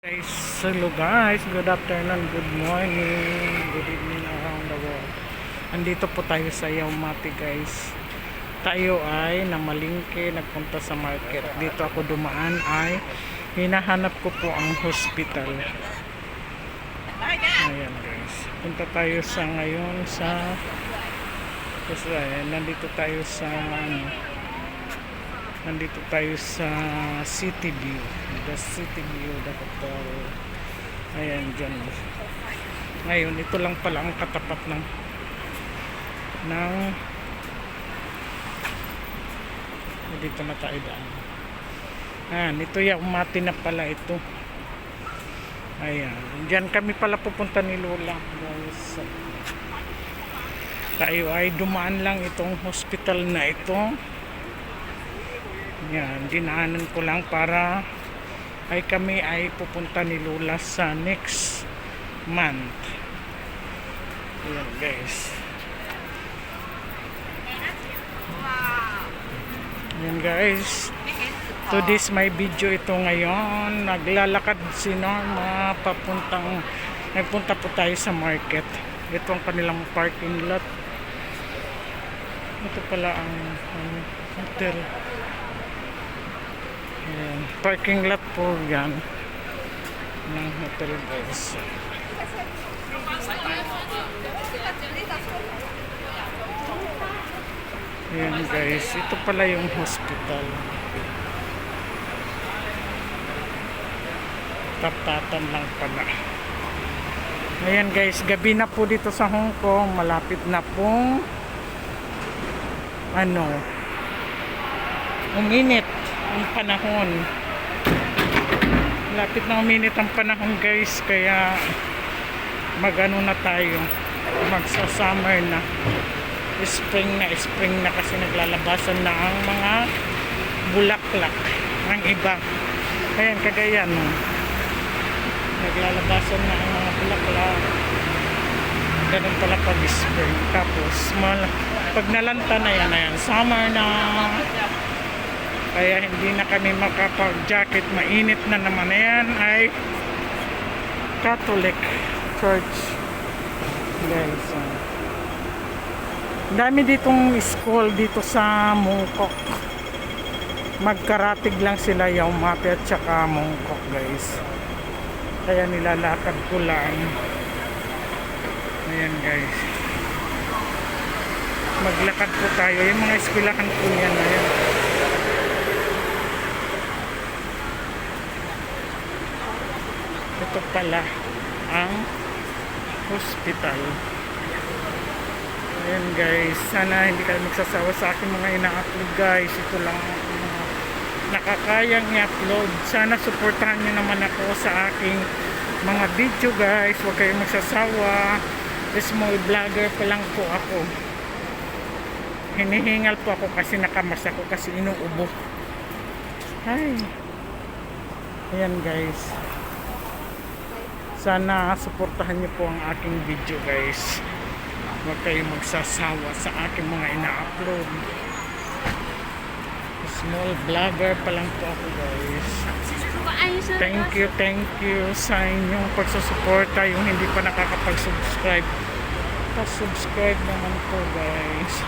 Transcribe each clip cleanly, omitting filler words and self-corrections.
Guys, hello guys, good afternoon, good morning, good evening around the world. Andito po tayo sa Yaumati guys. Tayo ay namalingke, nagpunta sa market. Dito ako dumaan ay hinahanap ko po ang hospital. Ayan guys, punta tayo sa ngayon sa nandito tayo sa City View, the City View, the hotel. Ayan dyan. Ngayon ito lang pala ang katapat ng dito na tayo daan. Ito Yaumati na pala ito. Ayan, dyan kami pala pupunta ni Lola guys. Tayo ay dumaan lang itong hospital na ito. Yan, dinaanan ko lang para ay kami ay pupunta ni Lola sa next month. Yan guys. Yan guys. Today's my video ito ngayon. Naglalakad si Norma nagpunta po tayo sa market. Ito ang kanilang parking lot. Ito pala ang hotel. Ayan, parking lot po yan ng hotel guys. Ayan guys, ito pala yung hospital. Tapatan lang pala. Ayan guys, gabi na po dito sa Hong Kong. Malapit na pong uminit ang panahon. Lapit na uminit ang panahon guys, kaya na tayo, magsa-summer na, spring na kasi naglalabasan na ang mga bulaklak ng iba. Ayan, Cagayan naglalabasan na ang mga bulaklak. Ganun pala pag spring. Tapos pag nalanta na yan, summer na. Kaya hindi na kami makapag-jacket, mainit na naman. Ayan ay Catholic Church guys. Dami ditong school dito sa Mongkok. Magkaratig lang sila Yaumati at saka Mongkok guys. Kaya nilalakad ko lang. Ayan guys, maglakad po tayo. Yung mga eskwelahan po yan. Ayan. Ito pala ang hospital. Ayan guys, sana hindi kayo magsasawa sa akin mga ina-upload guys. Ito lang ang nakakayang i-upload. Sana suportahan nyo naman ako sa aking mga video guys. Huwag kayong magsasawa. Small vlogger pa lang po ako. Hinihingal po ako kasi nakamas ako kasi inuubo. Ay. Ayan guys, sana suportahan niyo po ang aking video guys. Huwag kayong magsasawa sa aking mga ina-upload. Small vlogger pa lang po ako guys. Thank you sa inyong pagsusuporta. Yung hindi pa nakakapag-subscribe, pa-subscribe naman po guys.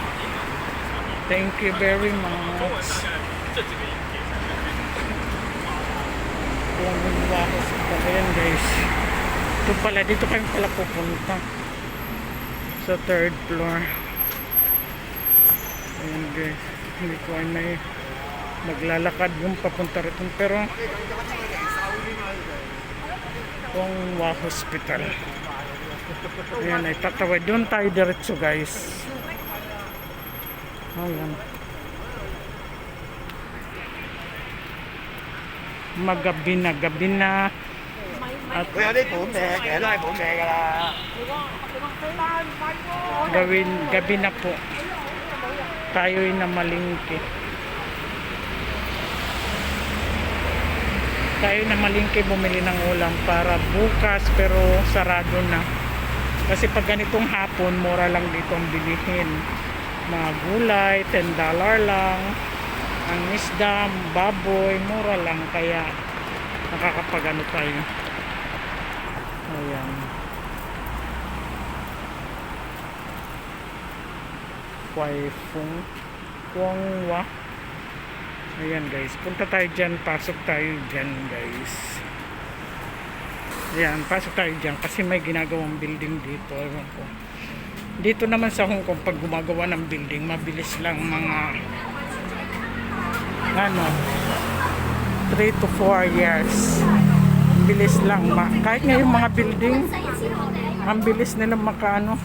Thank you very much. Ayan guys, ito pala, dito kami pala pupunta sa 3rd floor. Ayan guys, hindi ko ay may maglalakad yung papunta rito, pero kung hospital. Ayan ay tatawid, doon tayo diretso guys. Ayan, gabi na at gabi na po, tayo'y namalingke. Bumili ng ulam para bukas, pero sarado na kasi pag ganitong hapon mura lang dito ang bilihin. Mga gulay $10 lang, ang isda, baboy, mura lang, kaya nakakapagano tayo. Ayan. Kwai Fung Kwangwa. Ayan guys, punta tayo dyan, pasok tayo dyan guys. Ayan, pasok tayo dyan kasi may ginagawang building dito. Ewan ko. Dito naman sa Hong Kong, pag gumagawa ng building, mabilis lang mga 3 to 4 years. Bilis lang. Kahit nga yung mga building, ang bilis nila makatayo.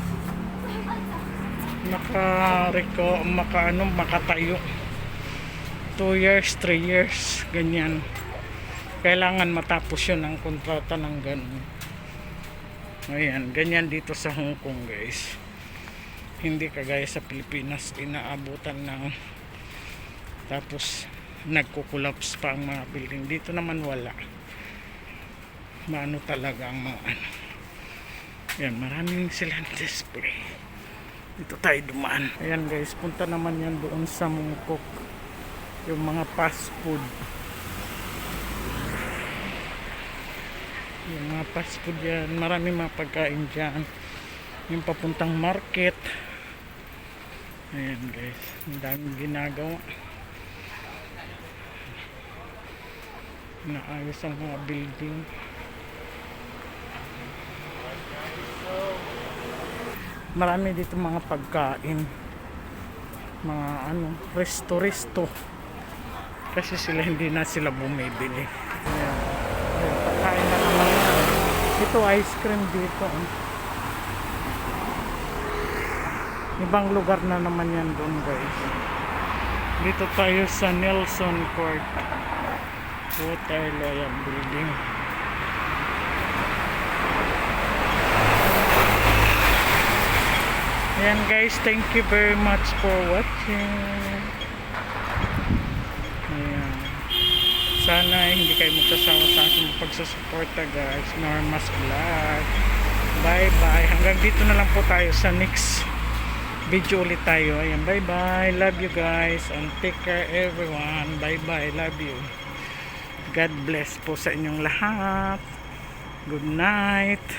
2 years, 3 years, ganyan. Kailangan matapos yun ang kontrata ng ganun. Ayan, ganyan dito sa Hong Kong guys. Hindi kagaya sa Pilipinas, inaabutan ng tapos nagkukulaps pa ang mga building. Dito naman wala. Maano talaga ang mga ano. Ayan, maraming silang display. Dito tayo dumaan. Ayan guys, punta naman yan doon sa Mungkok. Yung mga fast food. Yung mga fast food yan, maraming mga pagkain dyan. Yung papuntang market. Ayan guys, ang daming ginagawa. Naayos ang mga building. Marami dito mga pagkain. Mga resto. Kasi hindi na sila bumibili. Ayan. Pagkain na naman yan. Ito ice cream dito. Ibang lugar na naman yan doon guys. Dito tayo sa Nelson Court Hotel. Ayan, building. Ayan guys, thank you very much for watching. Ayan. Sana hindi kayo magsasawa sa aking pagsusuporta guys. Normas Vlog. Bye bye. Hanggang dito na lang po tayo sa next video ulit tayo. Ayan, bye bye. Love you guys and take care everyone. Bye bye. Love you. God bless po sa inyong lahat. Good night.